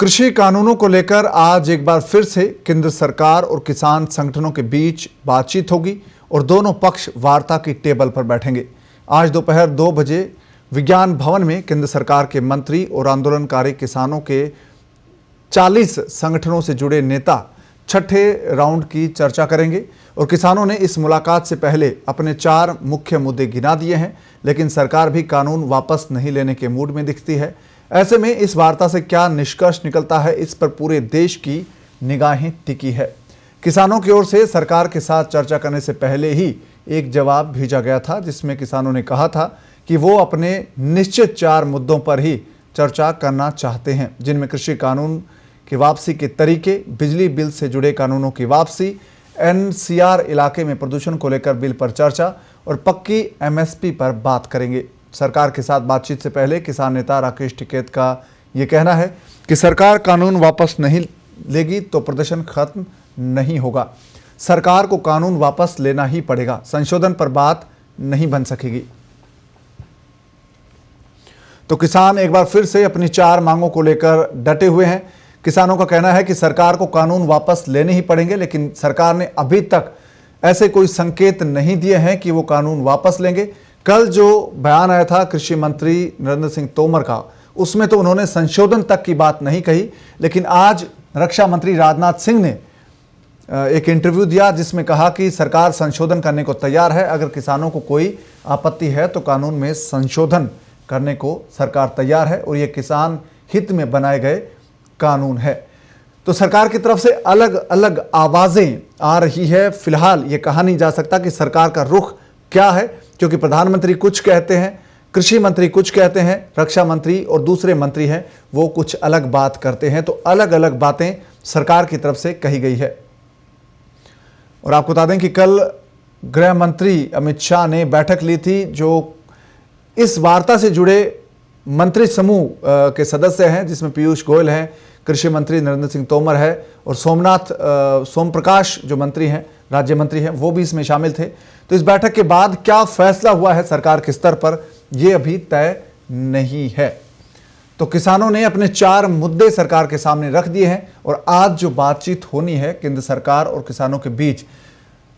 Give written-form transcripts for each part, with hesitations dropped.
कृषि कानूनों को लेकर आज एक बार फिर से केंद्र सरकार और किसान संगठनों के बीच बातचीत होगी और दोनों पक्ष वार्ता की टेबल पर बैठेंगे। आज दोपहर 2 बजे विज्ञान भवन में केंद्र सरकार के मंत्री और आंदोलनकारी किसानों के 40 संगठनों से जुड़े नेता छठे राउंड की चर्चा करेंगे और किसानों ने इस मुलाकात से पहले अपने 4 मुख्य मुद्दे गिना दिए हैं, लेकिन सरकार भी कानून वापस नहीं लेने के मूड में दिखती है। ऐसे में इस वार्ता से क्या निष्कर्ष निकलता है, इस पर पूरे देश की निगाहें टिकी है। किसानों की ओर से सरकार के साथ चर्चा करने से पहले ही एक जवाब भेजा गया था, जिसमें किसानों ने कहा था कि वो अपने निश्चित 4 मुद्दों पर ही चर्चा करना चाहते हैं, जिनमें कृषि कानून की वापसी के तरीके, बिजली बिल से जुड़े कानूनों की वापसी, एनसीआर इलाके में प्रदूषण को लेकर बिल पर चर्चा और पक्की एमएसपी पर बात करेंगे। सरकार के साथ बातचीत से पहले किसान नेता राकेश टिकैत का ये कहना है कि सरकार कानून वापस नहीं लेगी तो प्रदर्शन खत्म नहीं होगा। सरकार को कानून वापस लेना ही पड़ेगा, संशोधन पर बात नहीं बन सकेगी। तो किसान एक बार फिर से अपनी 4 मांगों को लेकर डटे हुए हैं। किसानों का कहना है कि सरकार को कानून वापस लेने ही पड़ेंगे, लेकिन सरकार ने अभी तक ऐसे कोई संकेत नहीं दिए हैं कि वो कानून वापस लेंगे। कल जो बयान आया था कृषि मंत्री नरेंद्र सिंह तोमर का, उसमें तो उन्होंने संशोधन तक की बात नहीं कही, लेकिन आज रक्षा मंत्री राजनाथ सिंह ने एक इंटरव्यू दिया जिसमें कहा कि सरकार संशोधन करने को तैयार है। अगर किसानों को कोई आपत्ति है तो कानून में संशोधन करने को सरकार तैयार है और ये किसान हित में बनाए गए कानून है। तो सरकार की तरफ से अलग अलग आवाजें आ रही है। फिलहाल ये कहा नहीं जा सकता कि सरकार का रुख क्या है, क्योंकि प्रधानमंत्री कुछ कहते हैं, कृषि मंत्री कुछ कहते हैं, रक्षा मंत्री और दूसरे मंत्री हैं वो कुछ अलग बात करते हैं। तो अलग अलग बातें सरकार की तरफ से कही गई है। और आपको बता दें कि कल गृह मंत्री अमित शाह ने बैठक ली थी, जो इस वार्ता से जुड़े मंत्री समूह के सदस्य हैं, जिसमें पीयूष गोयल हैं, कृषि मंत्री नरेंद्र सिंह तोमर है और सोम प्रकाश जो मंत्री हैं, राज्य मंत्री हैं, वो भी इसमें शामिल थे। तो इस बैठक के बाद क्या फैसला हुआ है सरकार के स्तर पर, यह अभी तय नहीं है। तो किसानों ने अपने 4 मुद्दे सरकार के सामने रख दिए हैं और आज जो बातचीत होनी है केंद्र सरकार और किसानों के बीच,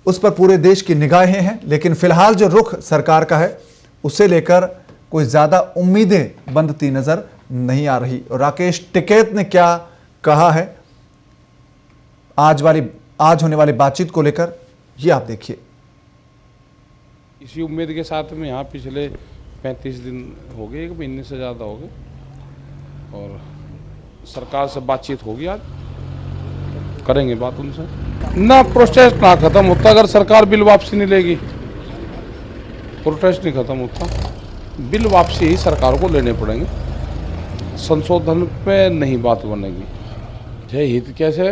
उस पर पूरे देश की निगाहें हैं। लेकिन फिलहाल जो रुख सरकार का है उसे लेकर कोई ज्यादा उम्मीदें बंधती नजर नहीं आ रही। और राकेश टिकैत ने क्या कहा है आज होने वाली बातचीत को लेकर, ये आप देखिए। इसी उम्मीद के साथ में यहाँ पिछले 35 दिन हो गए, 1 महीने से ज़्यादा हो गए, और सरकार से बातचीत होगी। आज करेंगे बात उनसे। ना प्रोटेस्ट ना ख़त्म होता अगर सरकार बिल वापसी नहीं लेगी। प्रोटेस्ट नहीं ख़त्म होता, बिल वापसी ही सरकार को लेने पड़ेंगे। संशोधन पे नहीं बात बनेगी। जय हित कैसे,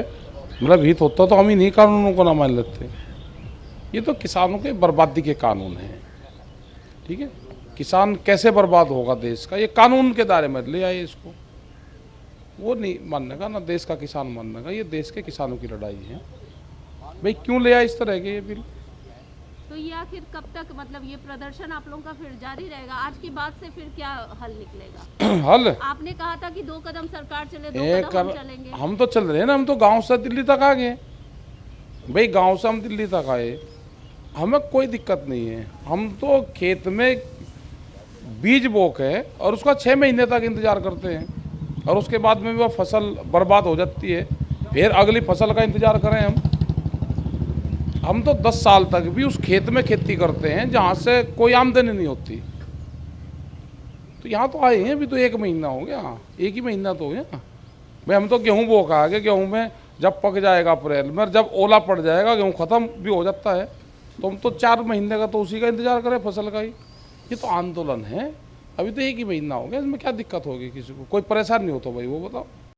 मतलब हित होता तो हम इन्हीं कानूनों को ना मान लेते। ये तो किसानों के बर्बादी के कानून हैं, ठीक है। किसान कैसे बर्बाद होगा देश का, ये कानून के दायरे में ले आए इसको। वो नहीं मानने का, ना देश का किसान मानने का, ये देश के किसानों की लड़ाई है। भाई क्यों ले आए इस तरह के ये बिल? तो ये आखिर कब तक, मतलब ये प्रदर्शन आप लोगों का फिर जारी रहेगा? आज की बात से फिर क्या हल निकलेगा? हल आपने कहा था कि 2 कदम सरकार चले, 2 कदम हम चलेंगे। हम तो चल रहे हैं ना, हम तो गांव से दिल्ली तक आ गए भाई। गांव से हम दिल्ली तक आए, हमें कोई दिक्कत नहीं है। हम तो खेत में बीज बोक है और उसका 6 महीने तक इंतजार करते हैं, और उसके बाद में भी वो फसल बर्बाद हो जाती है, फिर अगली फसल का इंतजार करें हम तो 10 साल तक भी उस खेत में खेती करते हैं जहाँ से कोई आमदनी नहीं होती। तो यहाँ तो आए हैं, अभी तो 1 महीना हो गया, 1 ही महीना तो हो गया भाई। हम तो गेहूँ बो के आ गए। गेहूँ में जब पक जाएगा अप्रैल में, जब ओला पड़ जाएगा, गेहूँ ख़त्म भी हो जाता है, तो हम तो 4 महीने का तो उसी का इंतजार करें फसल का ही। ये तो आंदोलन है, अभी तो 1 ही महीना हो गया, इसमें क्या दिक्कत होगी किसी को? कोई परेशान नहीं होता भाई, वो बताओ।